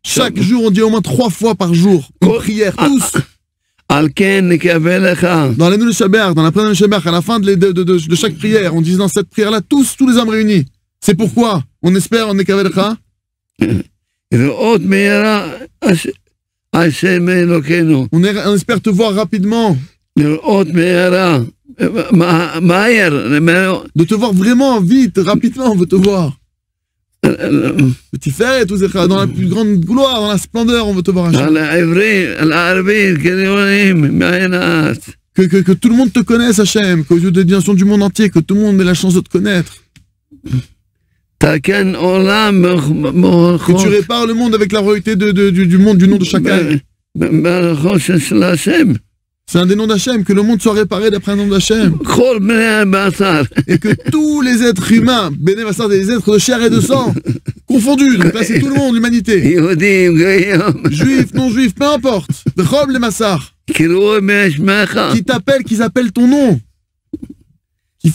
Chaque jour, on dit au moins 3 fois par jour une prière, tous. Dans les Noul Shabbat, dans la première Shabbat, à la fin de chaque prière, on dit dans cette prière-là, tous les hommes réunis. C'est pourquoi on espère, on est Kavelcha. On espère te voir rapidement. De te voir vraiment vite, rapidement, on veut te voir. Petit fait, dans la plus grande gloire, dans la splendeur, on veut te voir. Que tout le monde te connaisse, Hachem, qu'aux yeux des nations du monde entier, que tout le monde ait la chance de te connaître. Que tu répares le monde avec la royauté du monde, du nom de chacun. C'est un des noms d'Hachem, que le monde soit réparé d'après un nom d'Hachem. Et que tous les êtres humains, Béné Bassar, des êtres de chair et de sang, confondus, donc là c'est tout le monde, l'humanité. Juifs, non-juifs, peu importe. Bechol les Massar. Qui t'appellent, qu'ils appellent ton nom.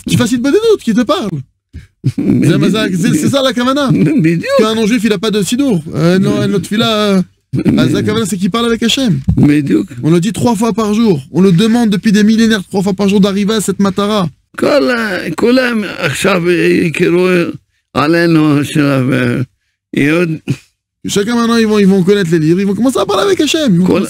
Qui facilite pas des doutes, qui te parle. C'est ça la kavana. Qu'un non-juif il n'a pas de sidour. Notre fila, la kavana c'est qu'il parle avec Hachem. On le dit 3 fois par jour. On le demande depuis des millénaires 3 fois par jour d'arriver à cette matara. Chacun maintenant ils vont connaître les livres, ils vont commencer à parler avec Hachem. Maintenant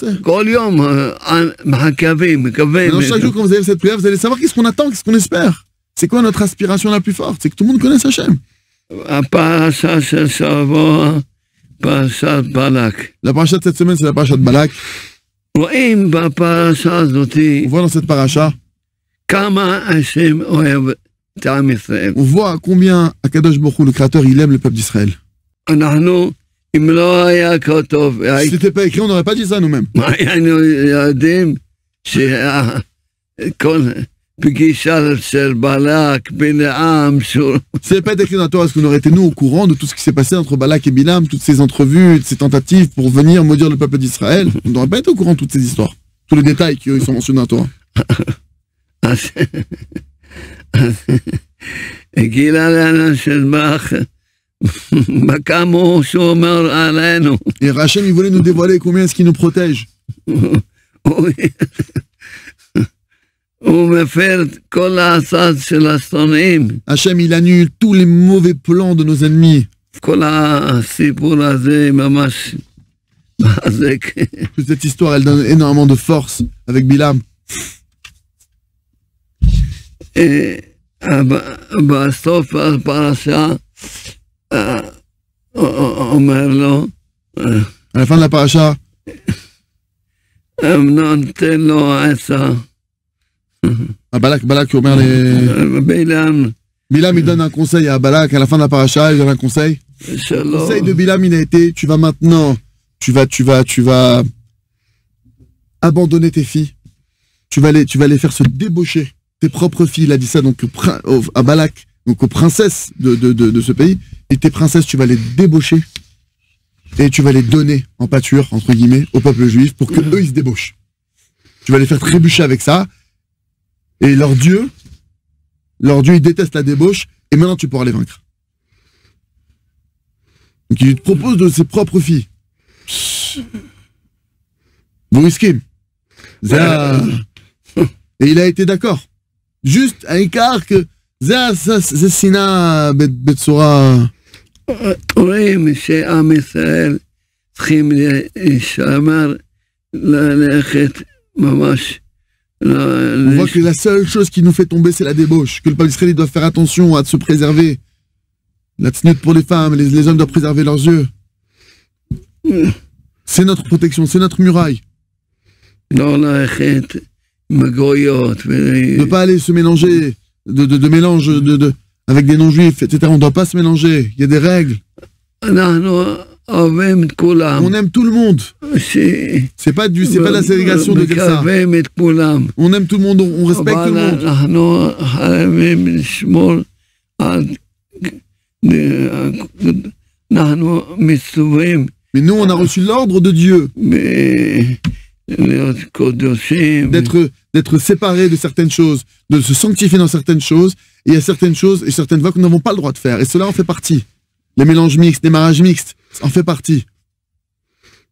chaque jour quand vous avez cette prière, vous allez savoir qu'est-ce qu'on attend, qu'est-ce qu'on espère. C'est quoi notre aspiration la plus forte? C'est que tout le monde connaisse Hachem. La paracha de cette semaine, c'est la paracha de Balak. On voit dans cette paracha, on voit combien Akadosh Baruch Hu, le Créateur, il aime le peuple d'Israël. Si c'était pas écrit, on n'aurait pas dit ça nous-mêmes. Si c'est pas écrit dans la Torah, est-ce qu'on aurait été nous au courant de tout ce qui s'est passé entre Balak et Bilam, toutes ces entrevues, ces tentatives pour venir maudire le peuple d'Israël? On n'aurait pas été au courant de toutes ces histoires, tous les détails qui sont mentionnés dans la Torah. Et Hachem, il voulait nous dévoiler combien est-ce qu'il nous protège. Hachem, il annule tous les mauvais plans de nos ennemis. Toute cette histoire, elle donne énormément de force avec Bilam. Et à la fin de la paracha, Balak qui omer les... Bilam il donne un conseil à Balak à la fin de la paracha, il donne un conseil. Le conseil de Bilam il a été, tu vas maintenant, tu vas abandonner tes filles, tu vas les faire se débaucher, tes propres filles, il a dit ça donc à Balak, donc aux princesses de ce pays, et tes princesses, tu vas les débaucher et tu vas les donner en pâture, entre guillemets, au peuple juif pour que eux ils se débauchent. Tu vas les faire trébucher avec ça, et leur Dieu, il déteste la débauche, et maintenant tu pourras les vaincre. Donc il te propose de ses propres filles. Vous risquez. Et il a été d'accord. Juste à écart que c'est Sina Betsora. Oui, mais c'est Am Israël. On voit que la seule chose qui nous fait tomber, c'est la débauche. Que le peuple israélien doit faire attention à se préserver. La tsnut pour les femmes, les hommes doivent préserver leurs yeux. C'est notre protection, c'est notre muraille. Ne pas aller se mélanger, de mélange avec des non-juifs, etc. On ne doit pas se mélanger. Il y a des règles. On aime tout le monde. C'est pas de la ségrégation de dire ça. On aime tout le monde, on respecte tout le monde. Mais nous, on a reçu l'ordre de Dieu d'être séparés de certaines choses, de se sanctifier dans certaines choses, et il y a certaines choses et certaines voies que nous n'avons pas le droit de faire. Et cela en fait partie. Les mélanges mixtes, les mariages mixtes, ça en fait partie.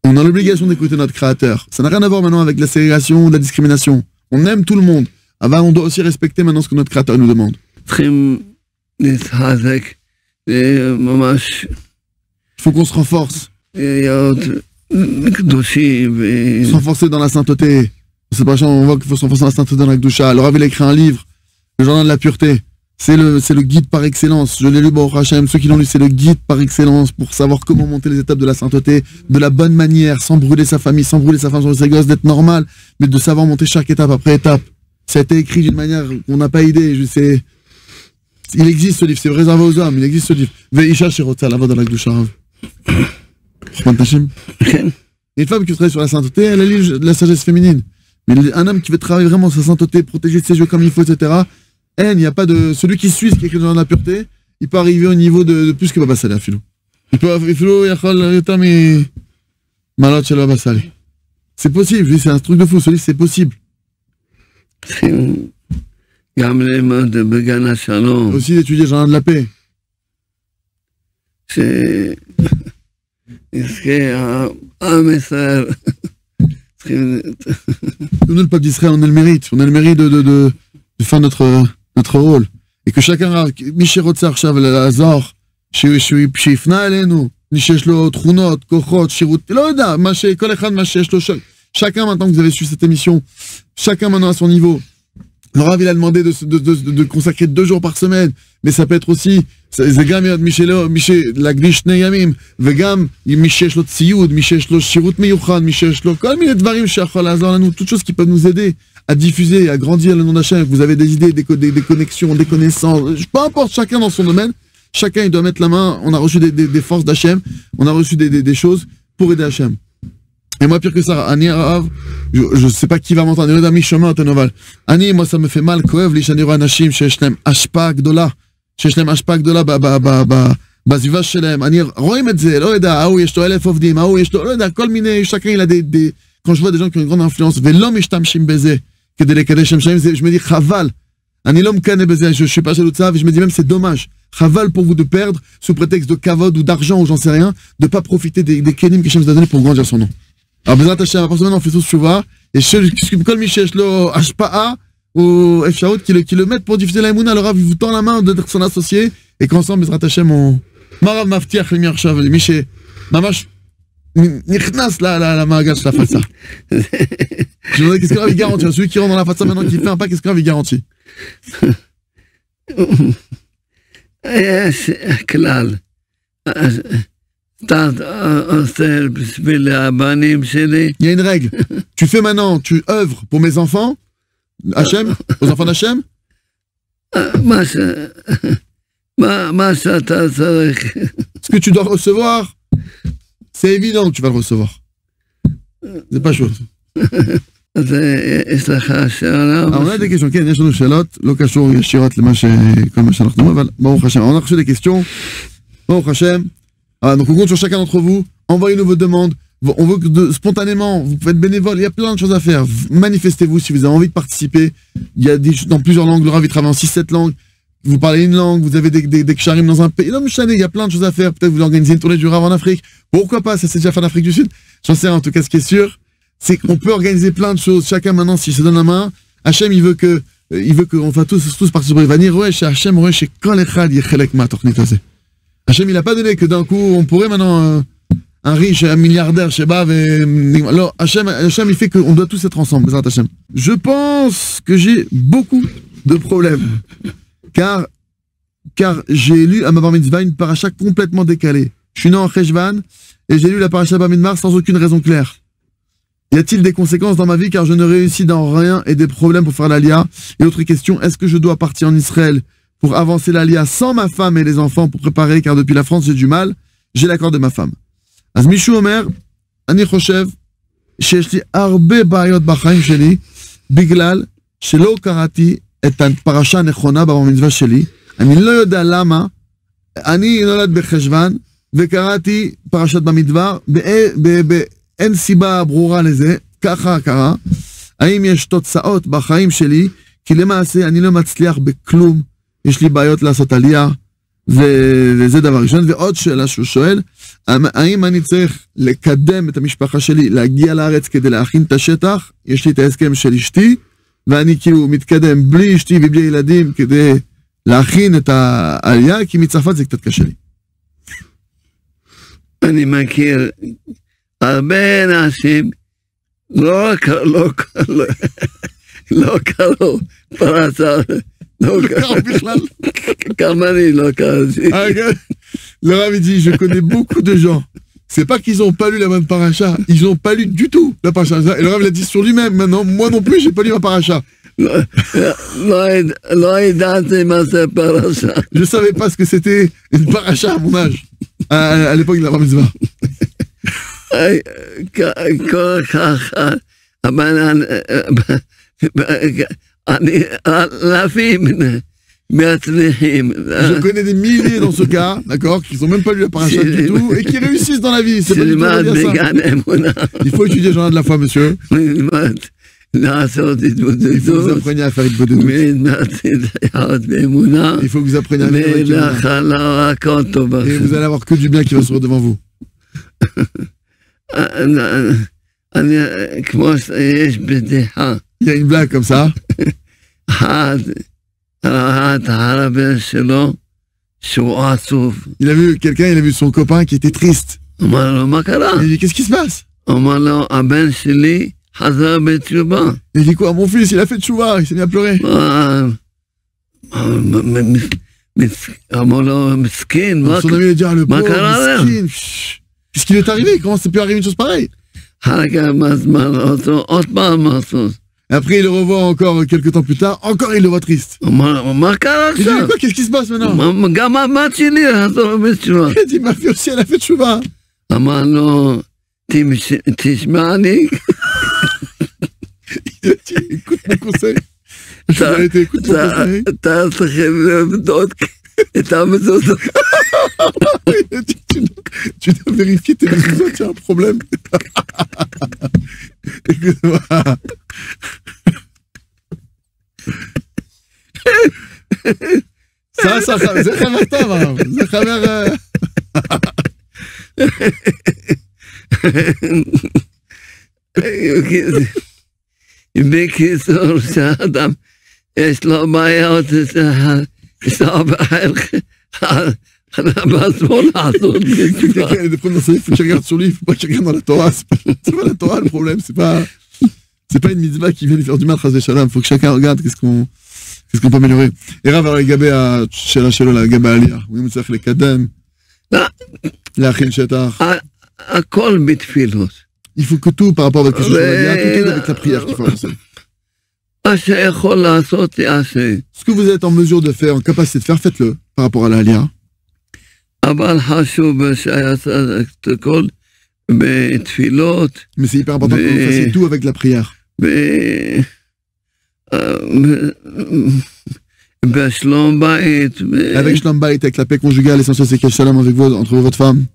On a l'obligation d'écouter notre Créateur. Ça n'a rien à voir maintenant avec la ségrégation ou la discrimination. On aime tout le monde. On doit aussi respecter maintenant ce que notre Créateur nous demande. Il faut qu'on se renforce. S'enforcer dans la sainteté. C'est pas on voit qu'il faut s'enforcer dans la sainteté dans la Gdusha. Alors il a écrit un livre, le journal de la pureté. C'est le guide par excellence. Je l'ai lu, Baruch Hashem. Ceux qui l'ont lu, c'est le guide par excellence pour savoir comment monter les étapes de la sainteté de la bonne manière, sans brûler sa famille, sans brûler sa femme sur ses gosses, d'être normal, mais de savoir monter chaque étape après étape. Ça a été écrit d'une manière qu'on n'a pas idée. Il existe ce livre, c'est réservé aux hommes. Il existe ce livre. Veisha Shirota, la voix dans la Gdusha. Une femme qui travaille sur la sainteté, elle a lu la sagesse féminine. Mais un homme qui veut travailler vraiment sur sa sainteté, protéger ses yeux comme il faut, etc. Il n'y a pas de. Celui qui suit ce qui est écrit dans la pureté, il peut arriver au niveau de plus que Baba Sali à Philo. Il peut c'est possible, je dis, c'est un truc de fou, ce livre, c'est possible. Aussi d'étudier Jardin de la paix. C'est. Nous, le peuple d'Israël, on a le mérite. On a le mérite de faire notre rôle. Et que chacun, chacun maintenant que vous avez suivi cette émission, chacun maintenant à son niveau. Le Rav, il a demandé de consacrer 2 jours par semaine, mais ça peut être aussi, toutes choses qui peuvent nous aider à diffuser, à grandir le nom d'Hachem. Vous avez des idées, des connexions, des connaissances, peu importe, chacun dans son domaine, chacun il doit mettre la main. On a reçu des forces d'Hachem, on a reçu des choses pour aider Hachem. Et moi, pire que ça, Ani Rav, je sais pas qui va m'entendre. Ani, moi, ça me fait mal. Koev, li shani roa anashim, sheyesh lem ashpa gdola. Sheyesh lem ashpa gdola בסביבה שלהם. אני רואים את זה, לא יודע, ההוא יש לו 1,000 עובדים, ההוא יש לו, לא יודע, כל מיני, chacun il a des... Quand je vois des gens qui ont une grande influence, ולא משתמשים בזה כדי לקדש שם שמים, je me dis, חבל. אני לא מקנא בזה, je suis pas jaloux de ça, et je me dis même, c'est dommage. Chaval pour vous de perdre, sous prétexte de kavod ou d'argent ou j'en sais rien, de pas profiter des kelim que Hachem vous a donné pour grandir son nom. Alors, Bezrat Hachem, à partir de maintenant, on fait tous chouva, et kol mi sheyesh lo hashpa'a, ou efshaot, qui le mettent pour diffuser la émouna, le Rav, il vous tend la main d'être son associé, et qu'ensemble, Bezrat Hachem, on... Marav maftiach למי עכשיו, למי שממש נכנס למעגל של הפצה. Je me demande qu'est-ce que Rav il garantit, celui qui rentre dans la fatsa maintenant, qui fait un pas, qu'est-ce que Rav il garantit? יש כלל, אתה עושה בשביל הבנים שלי. Il y a une règle. Tu fais maintenant, tu œuvres pour mes enfants, Hachem, aux enfants d'Hachem. Ce que tu dois recevoir, c'est évident que tu vas le recevoir. C'est pas chaud. אז יש לך שאלה? On a des questions, כן, יש לנו שאלות, לא קשור ישירות כל מה שאנחנו אומרים, אבל ברוך השם, on a reçu des questions, ברוך השם, donc on compte sur chacun d'entre vous, envoyez-nous vos demandes, on veut que spontanément, vous pouvez être bénévole, il y a plein de choses à faire, manifestez-vous si vous avez envie de participer, il y a dans plusieurs langues, le Rav il travaille en 6-7 langues, vous parlez une langue, vous avez des ksharim dans un pays, non mais il y a plein de choses à faire, peut-être vous organisez une tournée du Rav en Afrique, pourquoi pas, ça s'est déjà fait en Afrique du Sud, j'en sais rien, en tout cas ce qui est sûr, c'est qu'on peut organiser plein de choses, chacun maintenant s'il se donne la main, Hachem il veut qu'on va tous participer, il va dire ouais chez Hachem, ouais chez Kol Echad Yechelek Ma Tochnit Hazeh. Hachem il a pas donné que d'un coup on pourrait maintenant un riche, un milliardaire chez Bav alors Hachem il fait qu'on doit tous être ensemble, Hachem. Je pense que j'ai beaucoup de problèmes car j'ai lu à ma bar mitzvah une paracha complètement décalée. Je suis né en Cheshvan et j'ai lu la paracha Bar Midmar sans aucune raison claire. Y a-t-il des conséquences dans ma vie car je ne réussis dans rien et des problèmes pour faire l'Aliyah? Et autre question, est-ce que je dois partir en Israël pour avancer l'Aliyah sans ma femme et les enfants pour préparer car depuis la France j'ai du mal? J'ai l'accord de ma femme. אז מישהו אומר, אני חושב שיש לי הרבה בעיות בחיים שלי בגלל שלא קראתי את הפרשה הנכונה בבר מצווה שלי. אני לא יודע למה. אני נולד בחשוון וקראתי פרשת במדבר אין סיבה ברורה לזה, ככה קרה. האם יש תוצאות בחיים שלי? כי למעשה אני לא מצליח בכלום, יש לי בעיות לעשות עלייה, וזה דבר ראשון. ועוד שאלה שהוא שואל, האם אני צריך לקדם את המשפחה שלי, להגיע לארץ כדי להכין את השטח? יש לי את ההסכם של אשתי, ואני כאילו מתקדם בלי אשתי ובלי ילדים כדי להכין את העלייה, כי מצרפת זה קצת קשה לי. אני מכיר הרבה אנשים לא קראו פרשה, לא קראו בכלל. גם אני לא קראתי. Le Rav dit, je connais beaucoup de gens. C'est pas qu'ils ont pas lu la même paracha, ils ont pas lu du tout la paracha. Et le Rav l'a dit sur lui-même. Maintenant, moi non plus, j'ai pas lu ma paracha. Je savais pas ce que c'était une paracha à mon âge, à l'époque de la bar mitzvah. Je connais des milliers dans ce cas, d'accord, qui n'ont même pas lu la paracha du tout et qui réussissent dans la vie. C'est pas du tout à dire ça. Il faut étudier le journal de la foi, monsieur. Il faut que vous appreniez à faire une bonne Il faut que vous appreniez à vivre et vous allez avoir que du bien qui va se devant vous. Il y a une blague comme ça. Il a vu quelqu'un, il a vu son copain qui était triste. Il a dit, qu'est-ce qui se passe? Il dit quoi? Mon fils, il a fait tchouva, il s'est mis à pleurer. Son ami lui a dit, le pauvre miskin, qu'est-ce qui lui est arrivé? Comment ça peut arriver une chose pareille? Et après, il le revoit encore quelques temps plus tard, encore il le voit triste. Il dit, quoi? Qu'est-ce qui se passe maintenant? Il dit, ma fille aussi, elle a fait tchouva. Il a dit, écoute mon conseil. Écoute mon conseil. Il a dit, tu dois vérifier tes réseaux, tu as un problème. Écoute-moi. Ça, זה חבר טוב, זה חבר... בקיצור, שאדם יש לו בעיות, יש לו Quelqu'un de prendre dans sa vie, il faut que tu regardes sur lui, il ne faut pas que tu regardes dans la Torah. C'est pas la Torah le problème, c'est pas une mitzvah qui vient lui faire du mal, chas v'shalom. Il faut que chacun regarde qu'est-ce qu'on peut améliorer. Et Rav, alors, לגבי השאלה שלו, לגבי העלייה, אם הוא צריך לקדם, להכין שטח. הכל בתפילות. Il faut que tout, par rapport à votre question sur l'Aliyah, tout est avec la prière qu'il faut avancer. Ce que vous êtes en mesure de faire, en capacité de faire, faites-le par rapport à l'Aliyah. Mais c'est hyper important que vous fassiez tout avec la prière. avec Shlom Bayit, avec la paix conjugale, l'essentiel c'est qu'il y ait shalom entre votre femme.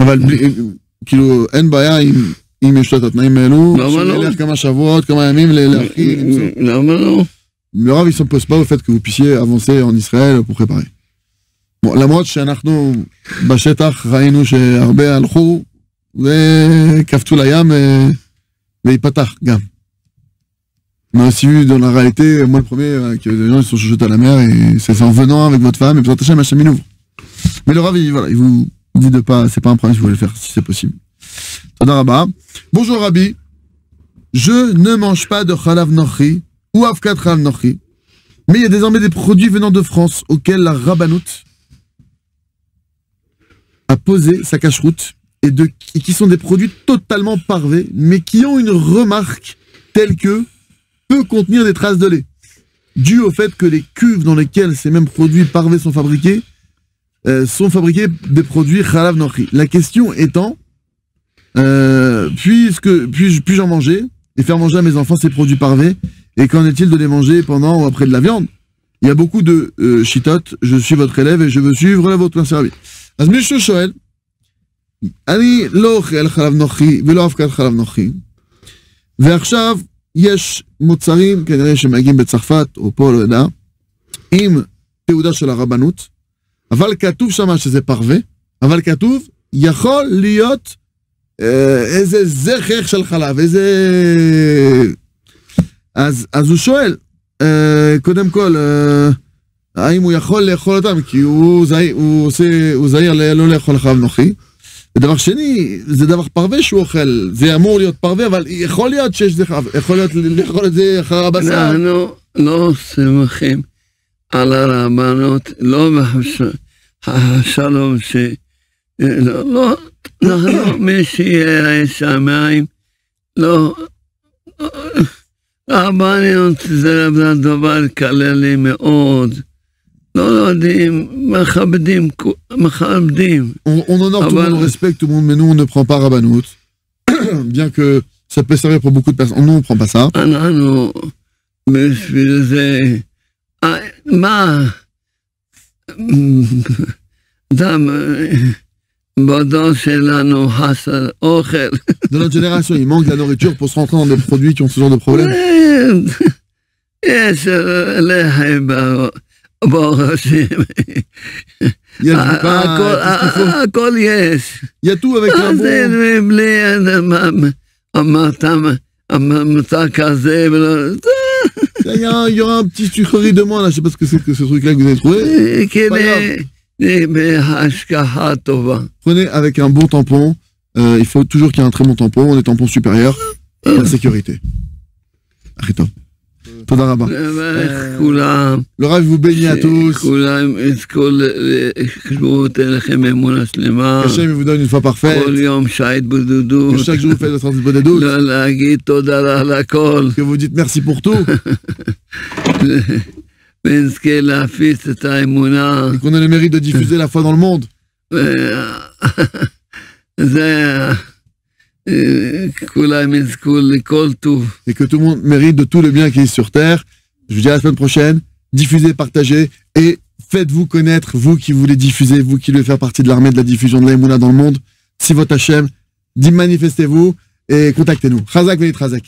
אבל כאילו אין בעיה אם יש את התנאים האלו, שנלך כמה שבועות, כמה ימים להכין. למה לא? Le Rav, il ne pose pas au fait que vous puissiez avancer en Israël pour préparer. Bon, למרות שאנחנו בשטח ראינו שהרבה הלכו וקפצו לים ויפתח גם. On a aussi vu dans la réalité, moi le premier, que les gens ils sont chuchotés à la mer et c'est en venant avec votre femme et peut-être Hachem, Hachem il ouvre. Mais le Rav, il vous dit de pas, c'est pas un problème si vous voulez le faire, si c'est possible. Tada Rabba. Bonjour Rabbi, je ne mange pas de Chalav Nochi ou Avkat Chalav Nochi, mais il y a désormais des produits venant de France auxquels la Rabbanout a posé sa cacheroute et qui sont des produits totalement parvés, mais qui ont une remarque telle que peut contenir des traces de lait, dû au fait que les cuves dans lesquelles ces mêmes produits parvés sont fabriqués des produits Chalav Nochi. La question étant, puis-je en manger et faire manger à mes enfants ces produits parvés, et qu'en est-il de les manger pendant ou après de la viande? Il y a beaucoup de shitot, je suis votre élève et je veux suivre la vôtre service. אז מישהו שואל, אני לא אוכל חלב נוחי ולא אבקת חלב נוחי, ועכשיו יש מוצרים כנראה שמגיעים בצרפת או פה לא יודע, עם תעודה של הרבנות, אבל כתוב שמה שזה פרווה, אבל כתוב יכול להיות איזה זכר של חלב, איזה... אז הוא שואל, קודם כל, האם הוא יכול לאכול אותם, כי הוא זהיר לא לאכול חלב נוחי. ודבר שני, זה דבר פרווה שהוא אוכל, זה אמור להיות פרווה, אבל יכול להיות שיש זה חלב, יכול להיות לאכול את זה אחר הבשר. אנחנו לא שמחים על הרבנות, לא בשלום ש... לא, אנחנו מי שירא שמיים, לא... הרבנות זה דבר כללי מאוד. לא יודעים, מכבדים. On honore tout le monde, on respecte tout le monde, mais nous on ne prend pas Rabbanout. Bien que ça peut servir pour beaucoup de personnes, nous on ne prend pas ça. אנחנו בשביל זה, מה? דם, בדור שלנו חסר אוכל. Dans notre génération, il manque de la nourriture pour se rentrer dans des produits qui ont ce genre de problème. יש לחם ברוך השם. הכל יש. Il y a tout avec un bon... אמרת, מצא כזה ולא... Il y aura un petit sucrerie de moi là, je sais pas ce que c'est que ce truc là que vous avez trouvé. Prenez avec un bon tampon, il faut toujours qu'il y ait un très bon tampon, des tampons supérieurs, pour la sécurité. Arrête-toi. Toda Rabba. Le Rav vous bénit à tous. Hachem vous donne une foi parfaite. Que chaque jour vous faites votre bodedut. Que vous dites merci pour tout. Et qu'on ait le mérite de diffuser la foi dans le monde. Et que tout le monde mérite de tout le bien qui est sur terre. Je vous dis à la semaine prochaine, diffusez, partagez et faites-vous connaître, vous qui voulez diffuser, vous qui voulez faire partie de l'armée de la diffusion de l'Emouna dans le monde. Si votre Hachem, manifestez-vous et contactez-nous. Chazak Venit Chazak.